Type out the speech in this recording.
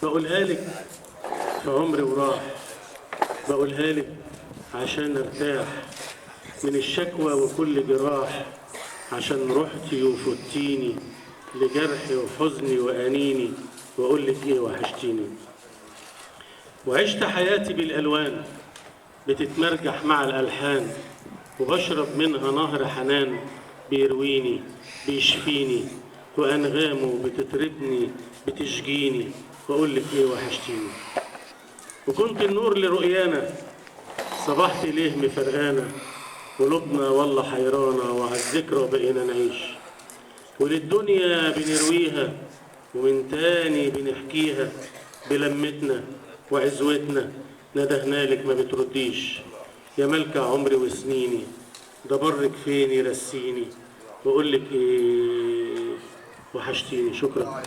بقولها لك في عمري وراح، بقولها لك عشان ارتاح من الشكوى وكل جراح، عشان رحتي وفتيني لجرحي وحزني وأنيني، وأقول لك إيه وحشتيني. وعشت حياتي بالألوان بتتمرجح مع الألحان، وبشرب منها نهر حنان بيرويني بيشفيني، وأنغامه بتطربني بتشجيني، وأقول لك إيه وحشتيني. وكنت النور لرؤيانا صبحت ليه مفرقانا، قلوبنا والله حيرانة وعلى الذكرى بقينا نعيش، وللدنيا بنرويها ومن تاني بنحكيها، بلمتنا وعزوتنا ندهنا لك ما بترديش، يا ملكة عمري وسنيني ده برك فين يرسيني، وأقول لك إيه وحشتيني. شكرا.